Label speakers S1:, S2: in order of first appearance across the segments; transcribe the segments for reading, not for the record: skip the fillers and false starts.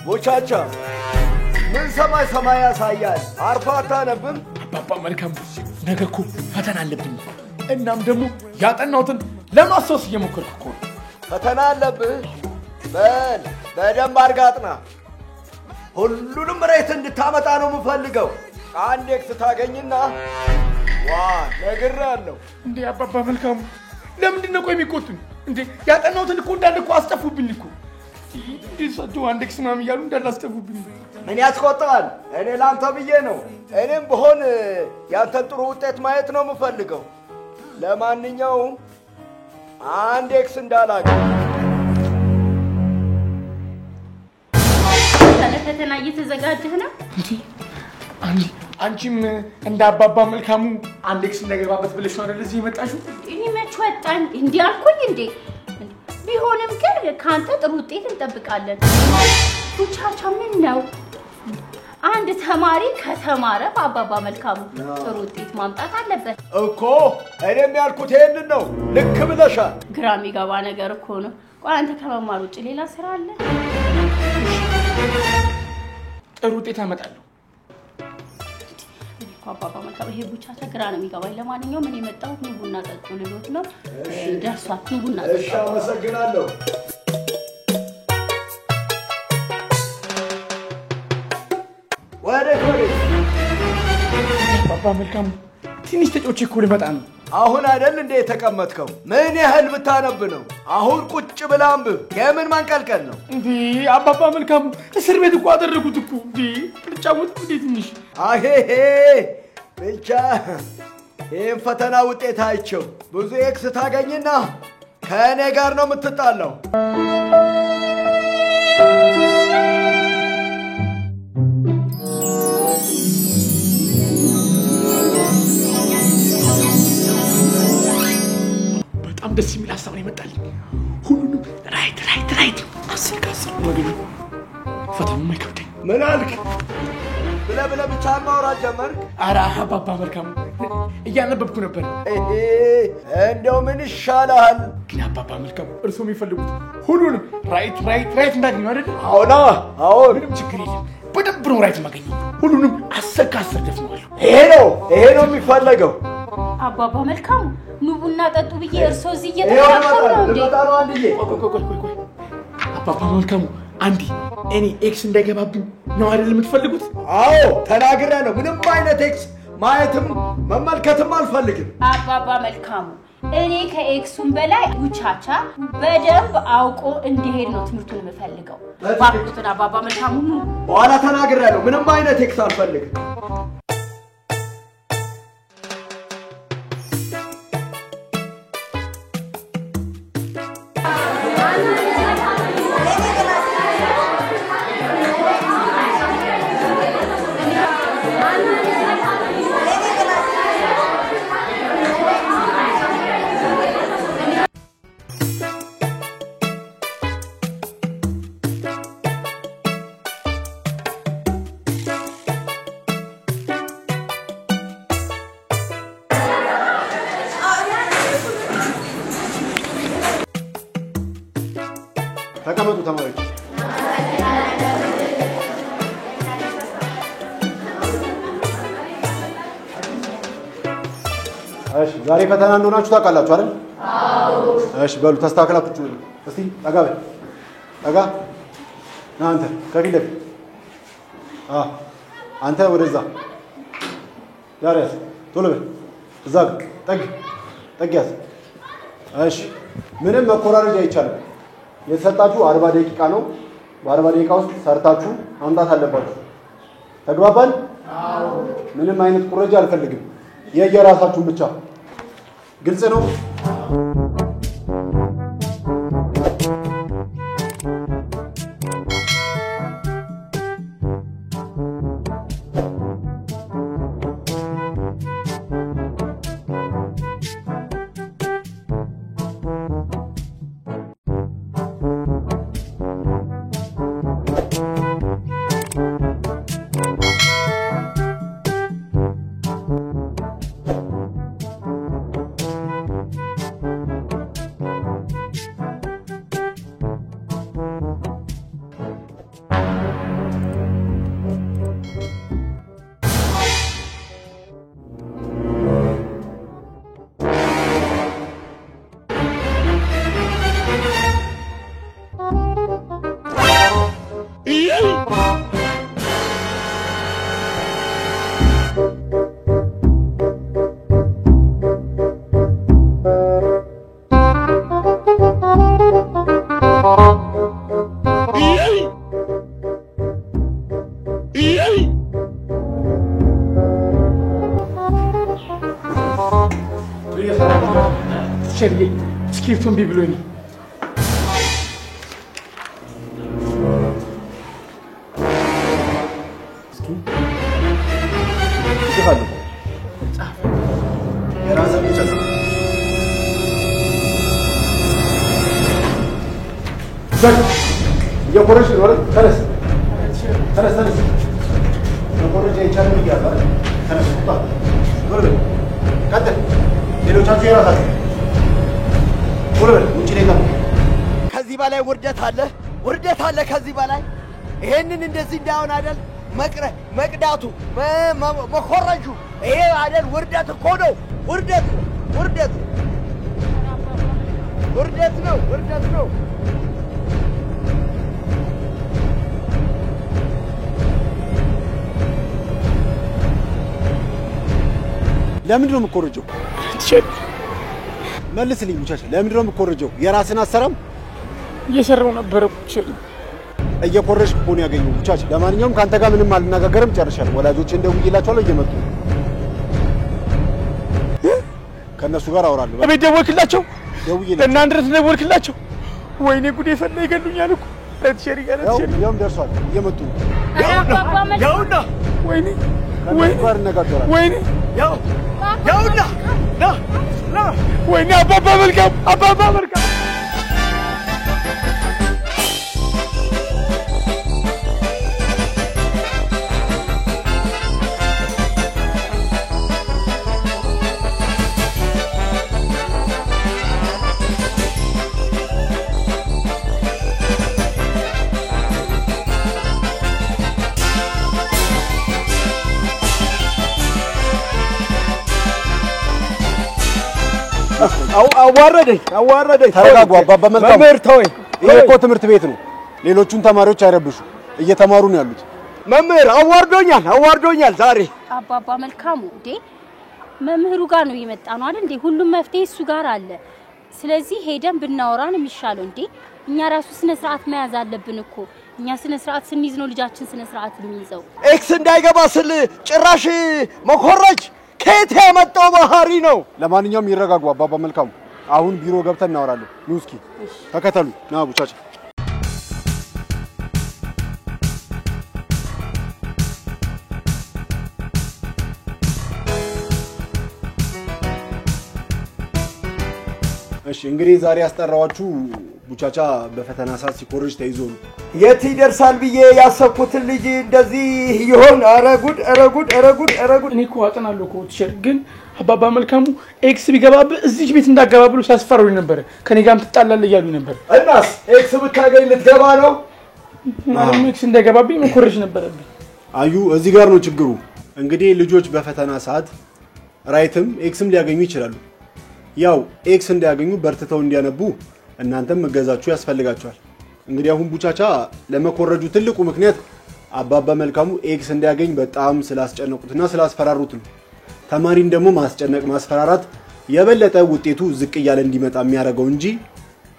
S1: ቦቻቻ ምን ሰማይ ያሳያል አርፋታ ነብም
S2: አባባ መልካም ነገኮ ፈተና አለብኝ እናም ደግሞ ያጠናውትን ለማስታወስ እየሞከርኩ ነው
S1: ፈተና አለብህ በደንብ አርጋጥና ሁሉንም ሬት እንድታመጣ ነው የምፈልገው አንድ ኤክስ ታገኝና ዋ ነግራለሁ
S2: እንዴ አባባ መልካም ለምንድን ነው ቆይ የሚቆጡኝ እንዴ ያጠናውትን እኮ እንዳለ እኮ አስጠፉብኝ እኮ እንዴ ሰው አንድ ኤክስ ምናምን እያሉ እንዳላስጠፉብኝ
S1: ምን ያስቆጣል እኔ ላንተ ብዬ ነው እኔም በሆን ያንተን ጥሩ ውጤት ማየት ነው የምፈልገው ለማንኛውም አንድ ኤክስ እንዳላገኝ
S3: ፈተና እየተዘጋጀህ ነው
S2: እንዴ አንቺም እንደ አባባ መልካሙ አንድ ኤክስ እንደገባበት ብለሽ ነው አይደል እዚህ የመጣሽው
S3: እኔ መች ወጣኝ እንዴ አልኩኝ እንዴ ቢሆንም ግን ካንተ ጥሩ ውጤት እንጠብቃለን ቡቻቻ ምን ነው አንድ ተማሪ ከተማረ በአባባ መልካሙ ጥሩ ውጤት ማምጣት አለበት
S1: እኮ እኔም ያልኩት ይሄንን ነው ልክ ብለሻል
S3: ግራም ይገባ ነገር እኮ ነው ቆይ አንተ ከመማር ውጪ ሌላ ስራ አለ
S2: ጥሩ ውጤት አመጣለሁ
S3: አባባ መልካሙ ይሄ ቡቻቻ ግራ ነው የሚገባኝ ለማንኛውም እኔ መጣሁት ነው ቡና ጠጡ ልሎት ነው ደርሷችሁ ቡና ጠጡ
S1: እሺ አመሰግናለሁ ወደ
S2: አባባ መልካሙ ትንሽ ተጮቼ እኮ ልመጣ ነው
S1: አሁን አይደል እንዴ የተቀመጥከው ምን ያህል ብታነብ ነው አሁን ቁጭ ብለህ አንብብ የምን ማንቀልቀል ነው
S2: እንዴ አባባ መልካሙ እስር ቤት እኮ አደረጉት እኮ እንዴ ልጫወት እንዴ ትንሽ
S1: አሄሄ ብቻ ይሄን ፈተና ውጤት አይቼው ብዙ ኤክስ ታገኝና ከእኔ ጋር ነው የምትጣላው
S2: በጣም ደስ የሚል ሀሳብ ነው የመጣልኝ ሁሉንም ራይት አስልካስል ወግኝ ፈተናው ማይከብደኝ
S1: ምን አልክ ብለህ ብቻ ማውራት ጀመርክ
S2: ኧረ አባባ መልካሙ እያነበብኩ ነበር
S1: እንደው ምን ይሻላል
S2: ግን አባባ መልካሙ እርስዎ የሚፈልጉት ሁሉንም ራይት እንዳገኘው አይደል
S1: አዎ
S2: ምንም ችግር የለም በደንብ ነው ራይት ማገኘው ሁሉንም 10 ከ10 ደፍነዋለሁ
S1: ይሄ ነው የሚፈልገው
S3: አባባ መልካሙ ኑ ቡና ጠጡ ብዬ እርሶ እዚህ እየተከራከሩ ነው እንዴ
S2: ቆይ አባባ መልካሙ አንዲ እኔ ኤክስ እንዳይገባብኝ ነው አይደል የምትፈልጉት
S1: አዎ ተናግሬያለሁ ምንም አይነት ኤክስ ማየትም መመልከትም አልፈልግም
S3: አባባ መልካሙ እኔ ከኤክሱም በላይ ቡቻቻ በደንብ አውቆ እንዲሄድ ነው ትምህርቱን የምፈልገው ባክቱን አባባ መልካሙ
S1: በኋላ ተናግሬያለሁ ምንም አይነት ኤክስ አልፈልግም ተቀመጡ ተማሪዎች እሺ ዛሬ ፈተና እንደሆናችሁ ታውቃላችሁ አይደል አዎ እሺ በሉ ተስተካክላችሁ እስቲ ጠጋ አንተ ከፊት ለፊት አንተ ወደዛ ያረስ ቶሎ በል እዛ ጠግ ያዝ እሺ ምንም መኮራረጅ አይቻልም የተሰጣችሁ 40 ደቂቃ ነው በ40 ደቂቃ ውስጥ ሰርታችሁ ማምጣት አለባችሁ ተግባባን አዎ ምንም አይነት ቁረጃ አልፈልግም የየራሳችሁን ብቻ ግልጽ ነው
S2: ቲቸር ስክሪፕቱን ቢብሎኝ
S1: ይፈልጉ የራስህ ብቻ ዘግ የኮረጅ ነው አይደል? ተነስ የኮረጅ አይቻልም ይያዛል። ተነስ ቁጣ ወርበ ቀጥል። ሌሎቻችሁ የራሳችሁ ወርበ ውጪ ላይ ነው።
S4: ከዚህ በላይ ውርደት አለ ከዚህ በላይ ይሄንን እንደዚህ እንዳውን አይደል መቅዳቱ መኮረጁ ይሄ አይደል ውርደት እኮ ነው። ውርደት ነው።
S1: ለምንድን ነው የምትኮረጀው? መልስልኝ ሙቻቻ፣ ለምንድን ነው የምትኮረጀው? የራስን አሰራም
S2: እየሰራው ነበር ቲቸር።
S1: እየኮረጅክ እኮ ነው ያገኘው ሙቻቻ። ለማንኛውም ካንተ ጋር ምንም አልናገርም፣ ጨርሻለሁ። ወላጆቼ እንደውይላቸዋለሁ እየመጡ ነው። ከነሱ ጋር አወራለሁ።
S2: አቤት ደወልክላቸው?
S1: ደውዬላቸው
S2: እና ድረስ ደወልክላቸው? ወይኔ ጉዴ ፈላ ይገሉኛል እኮ ቲቸር
S1: ያው ደርሷል፣ እየመጡ ነው።
S4: ያውና
S2: ወይኔ
S1: ጋር እነጋገራለሁ።
S2: ወይኔ
S4: ያውና
S2: ወይኔ አባባ መልካም
S4: አዋረደኝ።
S1: ተረጋጉ አባባ መልካም።
S4: መምህር ተወኝ።
S1: ይሄ እኮ ትምህርት ቤት ነው። ሌሎቹን ተማሪዎች አይረብሹ፣ እየተማሩ ነው ያሉት።
S4: መምህር አዋርዶኛል ዛሬ።
S3: አባባ መልካሙ እንዴ መምህሩ ጋር ነው የመጣ ነው አይደል እንዴ? ሁሉም መፍትሄ እሱ ጋር አለ። ስለዚህ ሄደን ብናወራ ነው የሚሻለው እንዴ? እኛ ራሱ ስነ ስርዓት መያዝ አለብን እኮ። እኛ ስነ ስርዓት ስንይዝ ነው ልጃችን ስነ ስርዓት የሚይዘው።
S4: ኤክስ እንዳይገባ ስል ጭራሽ መኮረጅ ከየት ያመጣው ባህሪ ነው?
S1: ለማንኛውም ይረጋጉ አባባ መልካሙ። አሁን ቢሮ ገብተን እናወራለን። ኑ እስኪ ተከተሉ። ና ቡቻቻ። እሺ እንግዲህ ዛሬ ያስጠራዋችሁ ቡቻቻ በፈተና ሰዓት ሲኮርጅ ተይዞ ነው።
S4: የት ይደርሳል ብዬ ያሰብኩትን ልጅ እንደዚህ ይሆን? ኧረ ጉድ።
S2: እኔ እኮ አጠናለሁ እኮ ቲቸር፣ ግን አባባ መልካሙ ኤክስ ቢገባብህ እዚህ ቤት እንዳገባ ብሎ ሲያስፈራሩኝ ነበር። ከኔ ጋርም ትጣላለህ እያሉኝ ነበር።
S4: እናስ ኤክስ ብታገኝ ልትገባ ነው?
S2: ማለት ኤክስ እንዳይገባብኝ መኮረጅ ነበረብኝ።
S1: አዩ እዚህ ጋር ነው ችግሩ። እንግዲህ ልጆች በፈተና ሰዓት ራይትም ኤክስም ሊያገኙ ይችላሉ። ያው ኤክስ እንዲያገኙ በርትተው እንዲያነቡ እናንተም መገዛችሁ ያስፈልጋቸዋል። እንግዲህ አሁን ቡቻቻ ለመኮረጁ ትልቁ ምክንያት አባባ መልካሙ ኤክስ እንዲያገኝ በጣም ስላስጨነቁትና ስላስፈራሩት ነው። ተማሪን ደግሞ ማስጨነቅ ማስፈራራት የበለጠ ውጤቱ ዝቅ እያለ እንዲመጣ የሚያደርገው እንጂ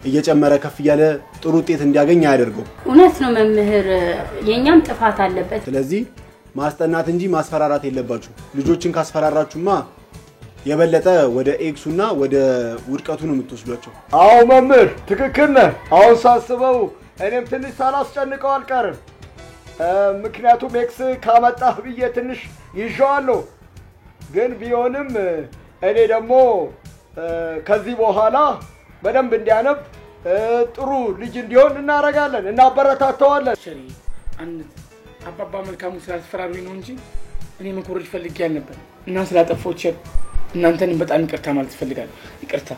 S1: እየጨመረ ከፍ እያለ ጥሩ ውጤት እንዲያገኝ አያደርገው።
S3: እውነት ነው መምህር፣ የኛም ጥፋት አለበት።
S1: ስለዚህ ማስጠናት እንጂ ማስፈራራት የለባችሁ። ልጆችን ካስፈራራችሁማ የበለጠ ወደ ኤክሱና ወደ ውድቀቱ ነው የምትወስዷቸው።
S4: አዎ መምህር ትክክል ነህ። አሁን ሳስበው እኔም ትንሽ ሳላስጨንቀው አልቀርም። ምክንያቱም ኤክስ ካመጣህ ብዬ ትንሽ ይዤዋለሁ። ግን ቢሆንም እኔ ደግሞ ከዚህ በኋላ በደንብ እንዲያነብ ጥሩ ልጅ እንዲሆን እናረጋለን፣ እናበረታተዋለን።
S2: አባባ መልካሙ ስላስፈራሩኝ ነው እንጂ እኔ መኮረጅ ፈልጌ አልነበር እና ስላጠፋው ቸር እናንተንም በጣም ይቅርታ ማለት ፈልጋለሁ። ይቅርታ